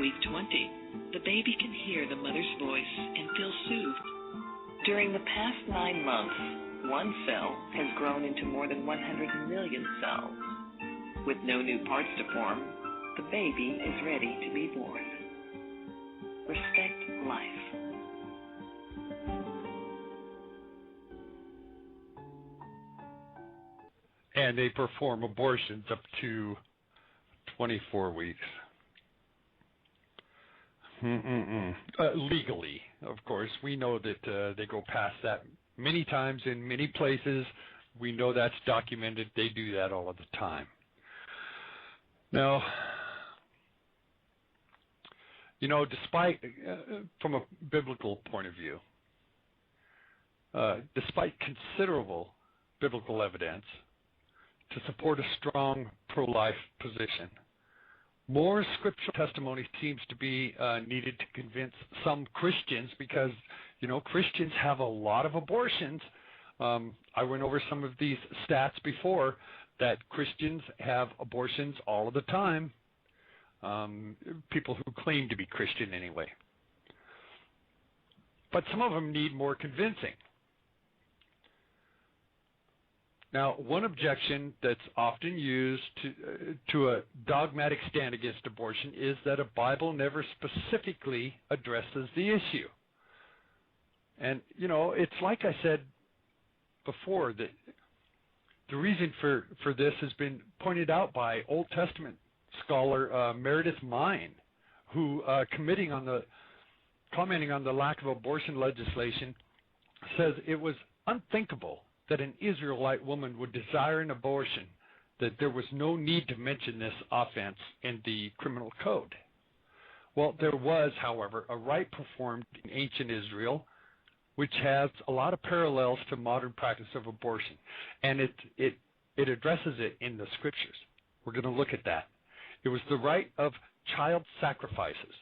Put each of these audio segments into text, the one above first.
week 20, the baby can hear the mother's voice and feel soothed. During the past 9 months, one cell has grown into more than 100 million cells. With no new parts to form, the baby is ready to be born. Respect life. And they perform abortions up to 24 weeks. Legally, of course. We know that they go past that many times in many places. We know that's documented. They do that all of the time. Now, despite, from a biblical point of view, despite considerable biblical evidence to support a strong pro-life position, more scriptural testimony seems to be needed to convince some Christians because, Christians have a lot of abortions. I went over some of these stats before that Christians have abortions all of the time. People who claim to be Christian anyway. But some of them need more convincing. Now, one objection that's often used to a dogmatic stand against abortion is that a Bible never specifically addresses the issue. And, it's like I said before, that the reason for this has been pointed out by Old Testament scholar Meredith Mine, who, commenting on the lack of abortion legislation, says it was unthinkable that an Israelite woman would desire an abortion, that there was no need to mention this offense in the criminal code. Well, there was, however, a rite performed in ancient Israel which has a lot of parallels to modern practice of abortion, and it addresses it in the scriptures. We're going to look at that. It was the rite of child sacrifices.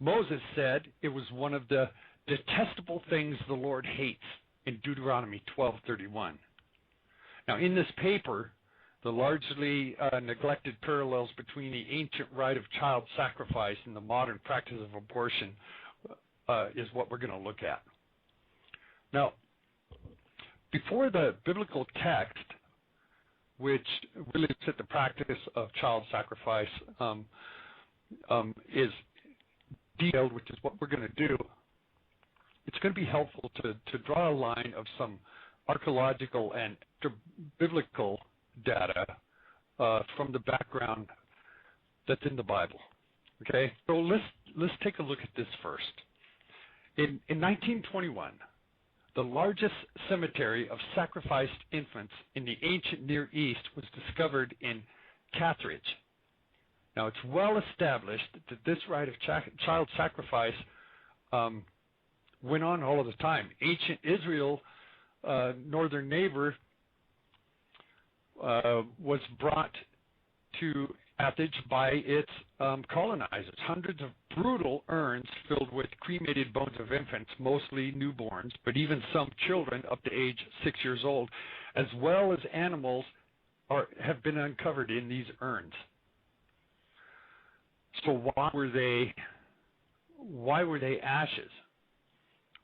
Moses said it was one of the detestable things the Lord hates in Deuteronomy 12:31. Now, in this paper, the largely neglected parallels between the ancient rite of child sacrifice and the modern practice of abortion is what we're going to look at. Now, before the biblical text, which really looks at the practice of child sacrifice, is detailed, which is what we're going to do, it's going to be helpful to draw a line of some archaeological and biblical data from the background that's in the Bible. Okay, so let's take a look at this first. In 1921, the largest cemetery of sacrificed infants in the ancient Near East was discovered in Carthage. Now, it's well established that this rite of child sacrifice went on all of the time. Ancient Israel, northern neighbor, was brought to Carthage by its colonizers. Hundreds of brutal urns filled with cremated bones of infants, mostly newborns, but even some children up to age 6 years old, as well as animals, have been uncovered in these urns. So why were they ashes?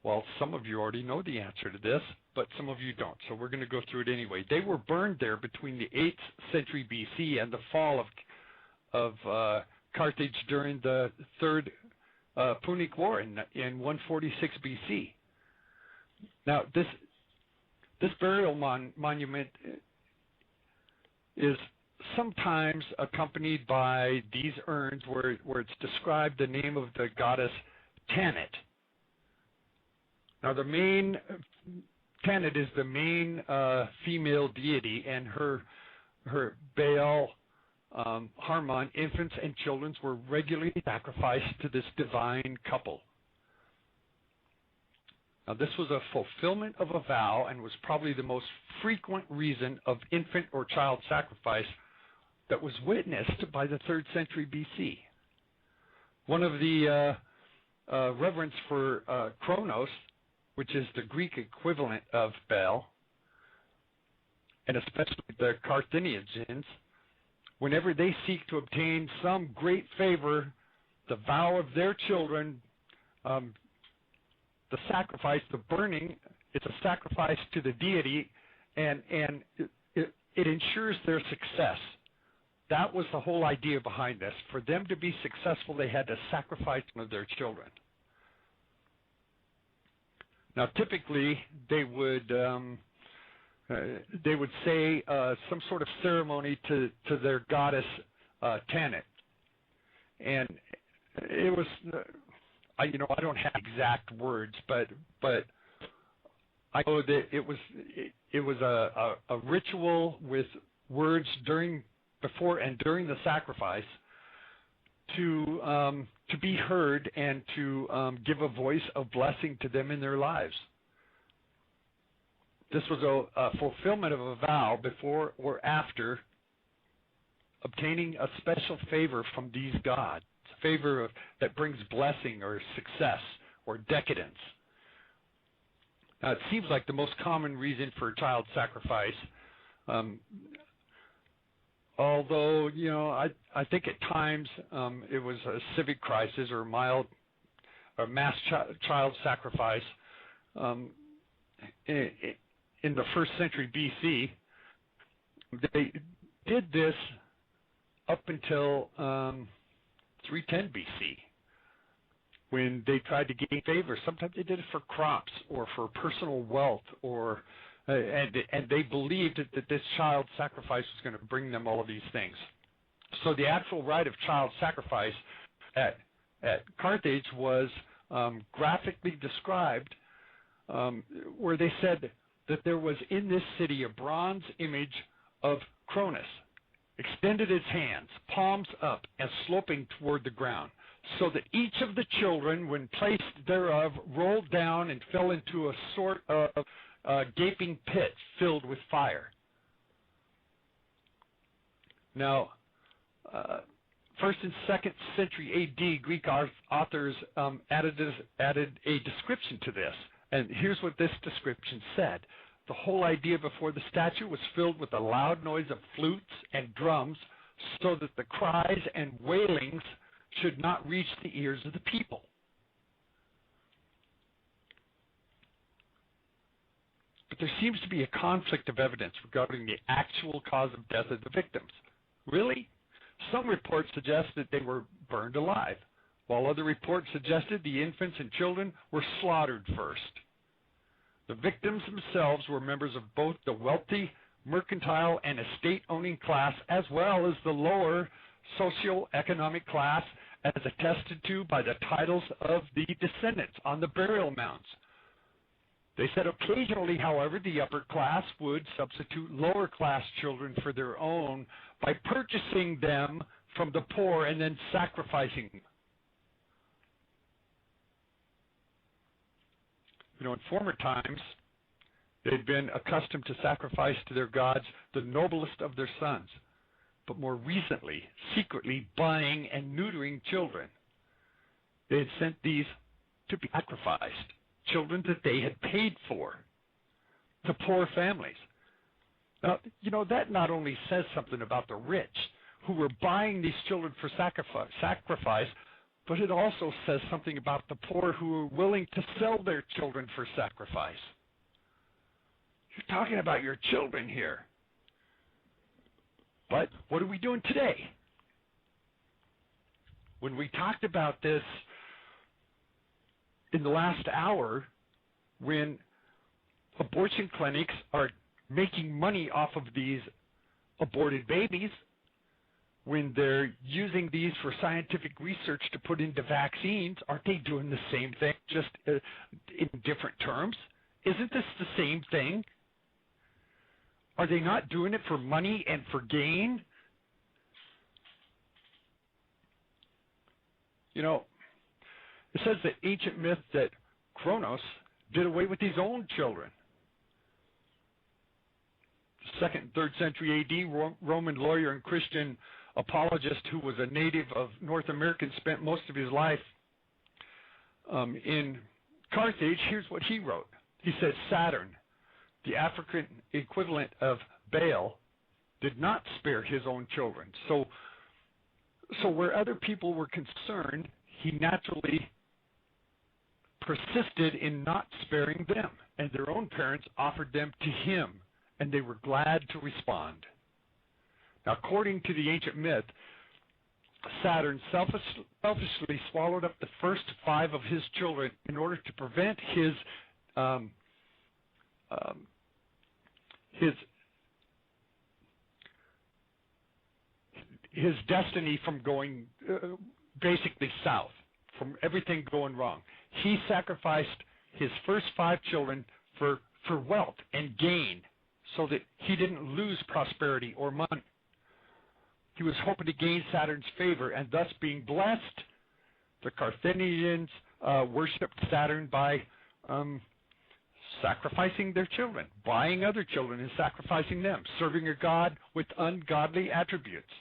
Well, some of you already know the answer to this, but some of you don't. So we're going to go through it anyway. They were burned there between the 8th century BC and the fall of Carthage during the Third Punic War in 146 BC. Now, this burial monument is sometimes accompanied by these urns where it's described the name of the goddess Tanit. Now, Tanit is the main female deity, and her Baal Harmon, infants and children, were regularly sacrificed to this divine couple. Now, this was a fulfillment of a vow and was probably the most frequent reason of infant or child sacrifice that was witnessed by the 3rd century BC. One of the reverence for Kronos, which is the Greek equivalent of Baal, and especially the Carthaginians, whenever they seek to obtain some great favor the vow of their children, the sacrifice, the burning, it's a sacrifice to the deity, and it ensures their success. That was the whole idea behind this. For them to be successful, they had to sacrifice one of their children. Now, typically, they would say some sort of ceremony to their goddess Tanit, and it was, I don't have exact words, but I know that it was a ritual with words before and during the sacrifice to be heard and to give a voice of blessing to them in their lives. This was a fulfillment of a vow before or after obtaining a special favor from these gods, a favor that brings blessing or success or decadence. Now, it seems like the most common reason for child sacrifice, although, I think at times it was a civic crisis or mass child sacrifice. In the 1st century BC, they did this up until 310 BC, when they tried to gain favor. Sometimes they did it for crops or for personal wealth, or and they believed that this child sacrifice was going to bring them all of these things. So the actual rite of child sacrifice at Carthage was graphically described, where they said that there was in this city a bronze image of Cronus, extended its hands, palms up and sloping toward the ground, so that each of the children, when placed thereof, rolled down and fell into a sort of gaping pit filled with fire. Now, 1st and 2nd century AD, Greek authors added a description to this. And here's what this description said. The whole idea before the statue was filled with the loud noise of flutes and drums, so that the cries and wailings should not reach the ears of the people. But there seems to be a conflict of evidence regarding the actual cause of death of the victims. Really? Some reports suggest that they were burned alive, while other reports suggested the infants and children were slaughtered first. The victims themselves were members of both the wealthy, mercantile, and estate-owning class, as well as the lower socioeconomic class, as attested to by the titles of the descendants on the burial mounds. They said occasionally, however, the upper class would substitute lower class children for their own by purchasing them from the poor and then sacrificing them. In former times, they'd been accustomed to sacrifice to their gods the noblest of their sons, but more recently, secretly buying and neutering children. They had sent these to be sacrificed, children that they had paid for, to poor families. Now, that not only says something about the rich who were buying these children for sacrifice, but it also says something about the poor who were willing to sell their children for sacrifice. You're talking about your children here. But what are we doing today? When we talked about this in the last hour, when abortion clinics are making money off of these aborted babies, when they're using these for scientific research to put into vaccines, aren't they doing the same thing, just in different terms? Isn't this the same thing? Are they not doing it for money and for gain? It says that ancient myth that Kronos did away with his own children. 2nd and 3rd century AD, Roman lawyer and Christian apologist who was a native of North America and spent most of his life in Carthage. Here's what he wrote. He says, Saturn, the African equivalent of Baal, did not spare his own children. So So where other people were concerned, he naturally persisted in not sparing them, and their own parents offered them to him, and they were glad to respond. Now, according to the ancient myth, Saturn selfishly swallowed up the first 5 of his children in order to prevent his destiny from going basically south, from everything going wrong. He sacrificed his first 5 children for wealth and gain, so that he didn't lose prosperity or money. He was hoping to gain Saturn's favor, and thus being blessed. The Carthaginians worshipped Saturn by sacrificing their children, buying other children and sacrificing them, serving a god with ungodly attributes.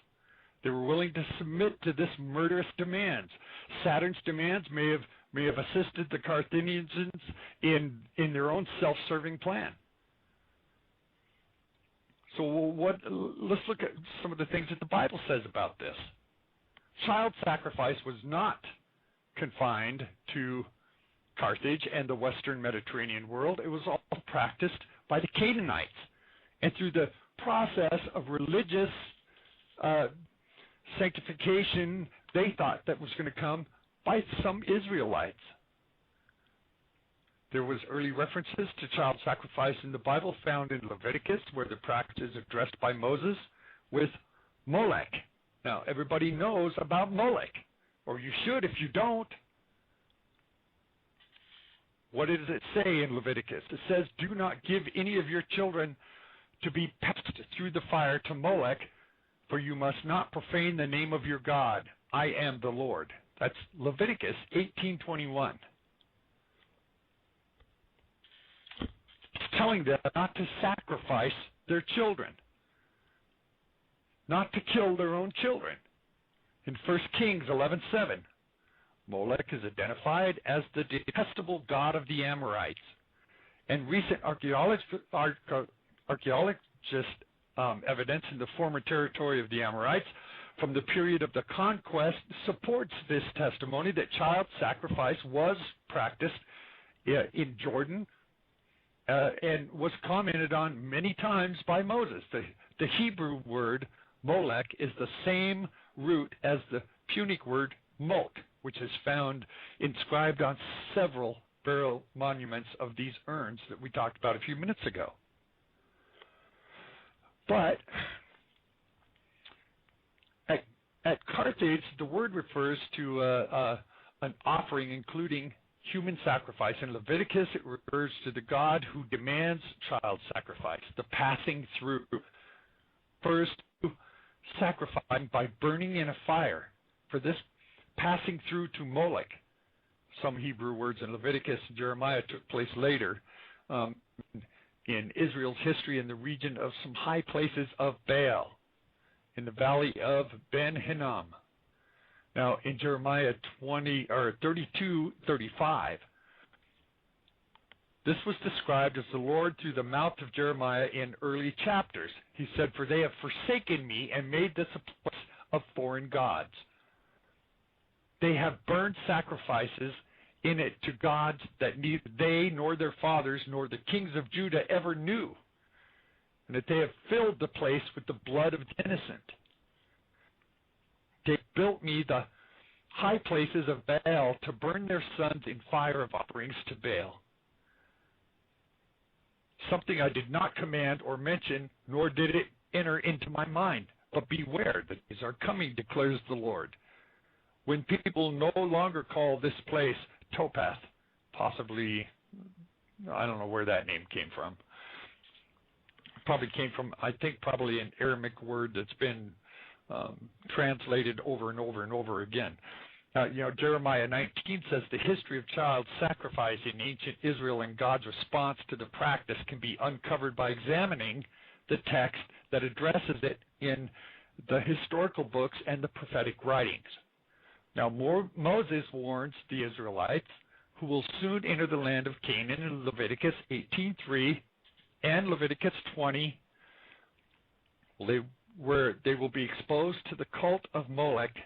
They were willing to submit to this murderous demands. Saturn's demands may have assisted the Carthaginians in their own self-serving plan. So let's look at some of the things that the Bible says about this. Child sacrifice was not confined to Carthage and the Western Mediterranean world. It was all practiced by the Canaanites. And through the process of religious sanctification, they thought that was going to come by some Israelites. There was early references to child sacrifice in the Bible found in Leviticus, where the practice is addressed by Moses with Molech. Now, everybody knows about Molech, or you should if you don't. What does it say in Leviticus? It says, "Do not give any of your children to be passed through the fire to Molech, for you must not profane the name of your God. I am the Lord." That's Leviticus 18:21. Telling them not to sacrifice their children, not to kill their own children. In 1 Kings 11:7, Molech is identified as the detestable god of the Amorites. And recent archaeologist evidence in the former territory of the Amorites from the period of the conquest supports this testimony that child sacrifice was practiced in Jordan, and was commented on many times by Moses. The Hebrew word Molech is the same root as the Punic word Molk, which is found inscribed on several burial monuments of these urns that we talked about a few minutes ago. But at Carthage, the word refers to an offering including human sacrifice. In Leviticus, it refers to the God who demands child sacrifice, the passing through. First, sacrificing by burning in a fire. For this passing through to Molech, some Hebrew words in Leviticus and Jeremiah took place later in Israel's history in the region of some high places of Baal, in the valley of Ben Hinnom. Now, in Jeremiah 32:35, this was described as the Lord through the mouth of Jeremiah in early chapters. He said, "For they have forsaken me and made this a place of foreign gods. They have burned sacrifices in it to gods that neither they nor their fathers nor the kings of Judah ever knew, and that they have filled the place with the blood of the innocent. They built me the high places of Baal to burn their sons in fire of offerings to Baal. Something I did not command or mention, nor did it enter into my mind. But beware, the days are coming, declares the Lord, when people no longer call this place Topath." Possibly, I don't know where that name came from. Probably came from, I think, probably an Aramaic word that's been translated over and over and over again. Jeremiah 19 says the history of child sacrifice in ancient Israel and God's response to the practice can be uncovered by examining the text that addresses it in the historical books and the prophetic writings. Now, Moses warns the Israelites, who will soon enter the land of Canaan in Leviticus 18:3 and Leviticus 20, where they will be exposed to the cult of Molech